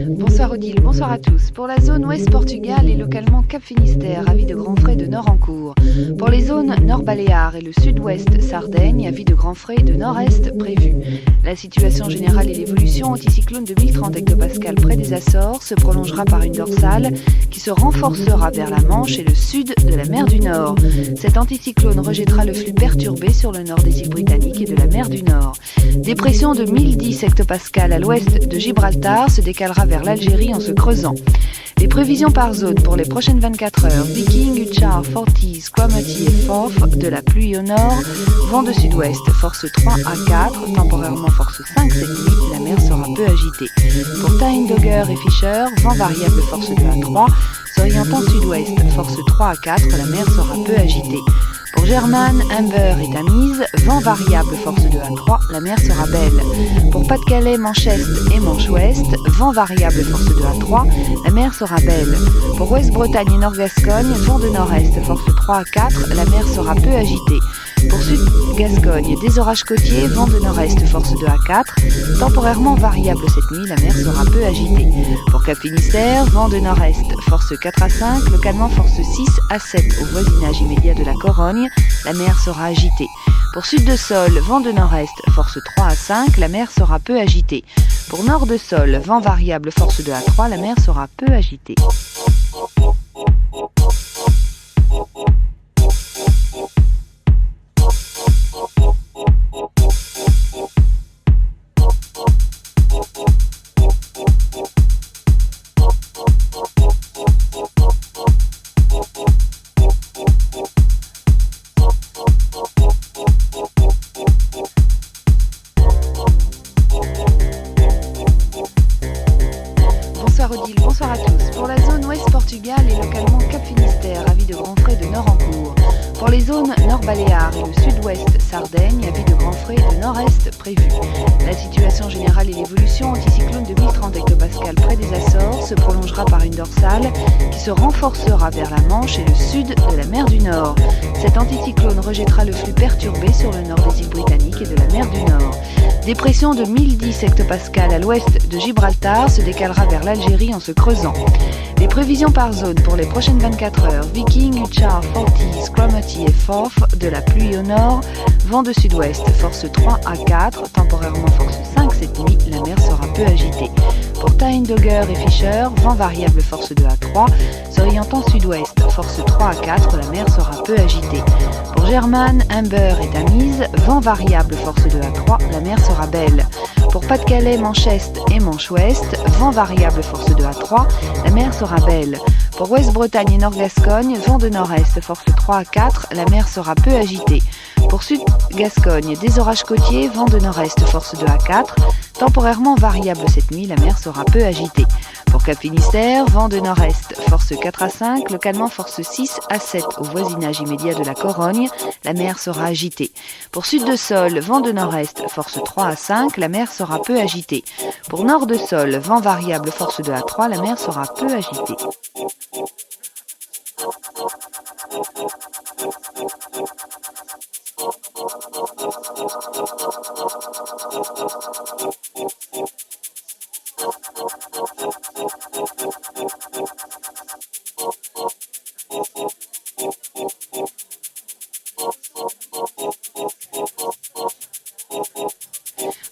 Bonsoir Odile, bonsoir à tous. Pour la zone Ouest Portugal et localement Cap Finistère, avis de grand frais de nord en cours. Pour les zones Nord Baléares et le sud-ouest Sardaigne, avis de grand frais de nord-est prévu. La situation générale et l'évolution anticyclone de 1030 hectopascales près des Açores se prolongera par une dorsale qui se renforcera vers la Manche et le sud de la mer du Nord. Cet anticyclone rejettera le flux perturbé sur le nord des îles Britanniques et de la mer du Nord. Dépression de 1010 hectopascales à l'ouest de Gibraltar se décalera vers l'Algérie en se creusant. Les prévisions par zone pour les prochaines 24 heures: Viking, Uchar, Forties, Cromarty et Forth, de la pluie au nord, vent de sud-ouest, force 3 à 4, temporairement force 5 cette nuit, la mer sera peu agitée. Pour Tyne, Dogger et Fisher, vent variable force 2 à 3, s'orientant sud-ouest, force 3 à 4, la mer sera peu agitée. Pour German, Amber et Tamise, vent variable force 2 à 3, la mer sera belle. Pour Pas-de-Calais, Manche-Est et Manche-Ouest, vent variable force 2 à 3, la mer sera belle. Pour Ouest-Bretagne et Nord-Gascogne, vent de nord-est force 3 à 4, la mer sera peu agitée. Pour Sud-Gascogne, des orages côtiers, vent de nord-est force 2 à 4, temporairement variable cette nuit, la mer sera peu agitée. Pour Cap Finistère, vent de nord-est force 4 à 5, localement force 6 à 7 au voisinage immédiat de la Corogne, la mer sera agitée. Pour Sud de Sol, vent de nord-est force 3 à 5, la mer sera peu agitée. Pour Nord de Sol, vent variable force 2 à 3, la mer sera peu agitée. Bonsoir à tous. Pour la zone Ouest Portugal et localement Cap Finistère, avis de grand frais de nord en cours. Pour les zones Nord Baléares et le sud-ouest Sardaigne, avis de grand frais de nord-est prévu. La situation générale et l'évolution anticyclone de 1030 hectopascales près des Açores se prolongera par une dorsale qui se renforcera vers la Manche et le sud de la mer du Nord. Cet anticyclone rejettera le flux perturbé sur le nord des îles Britanniques et de la mer du Nord. Dépression de 1010 hectopascales à l'ouest de Gibraltar se décalera vers l'Algérie en se creusant. Les prévisions par zone pour les prochaines 24 heures: Viking, Uchar, Forties, Cromarty et Forth, de la pluie au nord, vent de sud-ouest, force 3 à 4, temporairement force 5 cette nuit, la mer sera peu agitée. Pour Tyne, Dogger et Fisher, vent variable force 2 à 3, s'orientant sud-ouest, force 3 à 4, la mer sera peu agitée. Pour German, Amber et Tamise, vent variable force 2 à 3, la mer sera belle. Pour Pas-de-Calais, Manche-Est et Manche-Ouest, vent variable force 2 à 3, la mer sera belle. Pour Ouest-Bretagne et Nord-Gascogne, vent de nord-est force 3 à 4, la mer sera peu agitée. Pour Sud-Gascogne, des orages côtiers, vent de nord-est force 2 à 4, temporairement variable cette nuit, la mer sera peu agitée. Pour Cap Finistère, vent de nord-est force 4 à 5, localement force 6 à 7 au voisinage immédiat de la Corogne, la mer sera agitée. Pour Sud de Sol, vent de nord-est force 3 à 5, la mer sera peu agitée. Pour Nord de Sol, vent variable force 2 à 3, la mer sera peu agitée.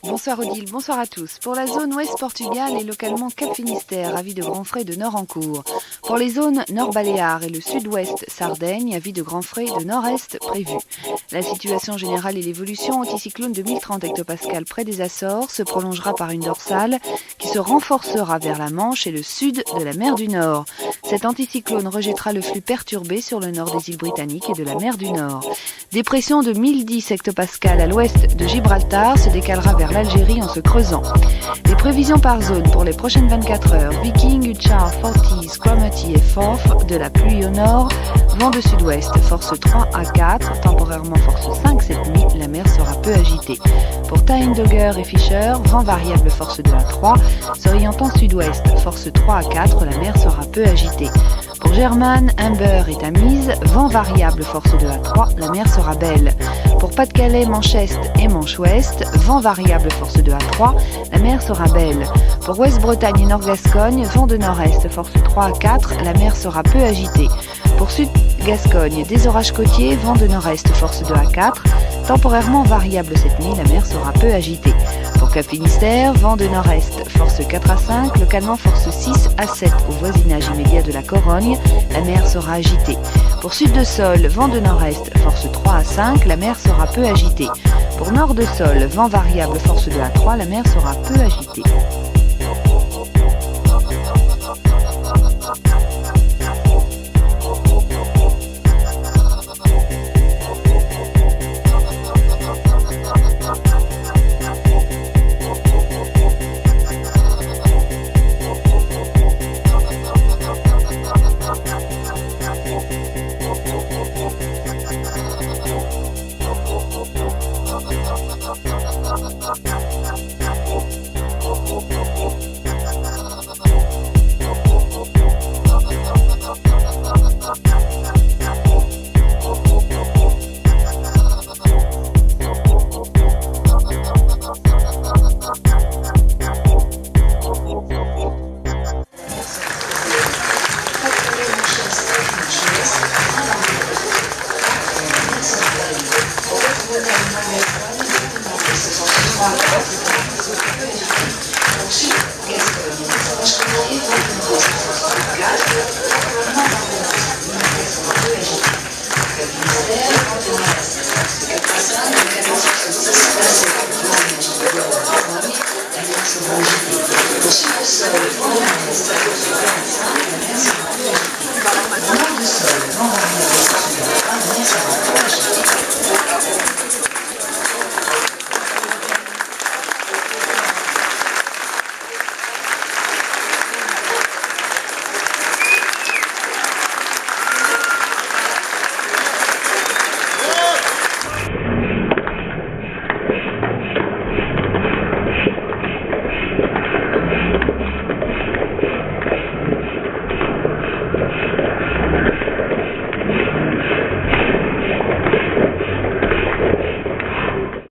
Bonsoir Odile, bonsoir à tous. Pour la zone Ouest Portugal et localement Cap Finistère, avis de grand frais de nord en cours. Pour les zones Nord Baléares et le sud-ouest Sardaigne, avis de grand frais de nord-est prévu. La situation générale et l'évolution anticyclone de 1030 hectopascales près des Açores se prolongera par une dorsale qui se renforcera vers la Manche et le sud de la mer du Nord. Cet anticyclone rejettera le flux perturbé sur le nord des îles Britanniques et de la mer du Nord. Dépression de 1010 hectopascales à l'ouest de Gibraltar se décalera vers l'Algérie en se creusant. Les prévisions par zone pour les prochaines 24 heures: Viking, Uchar, Forties, Cromarty et Forth, de la pluie au nord, vent de sud-ouest, force 3 à 4, temporairement force 5 cette nuit, la mer sera peu agitée. Pour Tyne, Dogger et Fisher, vent variable force 2 à 3, s'orientant sud-ouest, force 3 à 4, la mer sera peu agitée. Pour German, Amber et Tamise, vent variable force 2 à 3, la mer sera belle. Pour Pas-de-Calais, Manche-Est et Manche-Ouest, vent variable force 2 à 3, la mer sera belle. Pour Ouest-Bretagne et Nord-Gascogne, vent de nord-est force 3 à 4, la mer sera peu agitée. Pour Sud-Gascogne, des orages côtiers, vent de nord-est force 2 à 4, temporairement variable cette nuit, la mer sera peu agitée. Pour Cap-Finistère, vent de nord-est force 4 à 5, localement force 6 à 7 au voisinage immédiat de la Corogne, la mer sera agitée. Pour Sud de Sol, vent de nord-est force 3 à 5, la mer sera peu agitée. Pour Nord de Sol, vent variable force 2 à 3, la mer sera peu agitée. Pour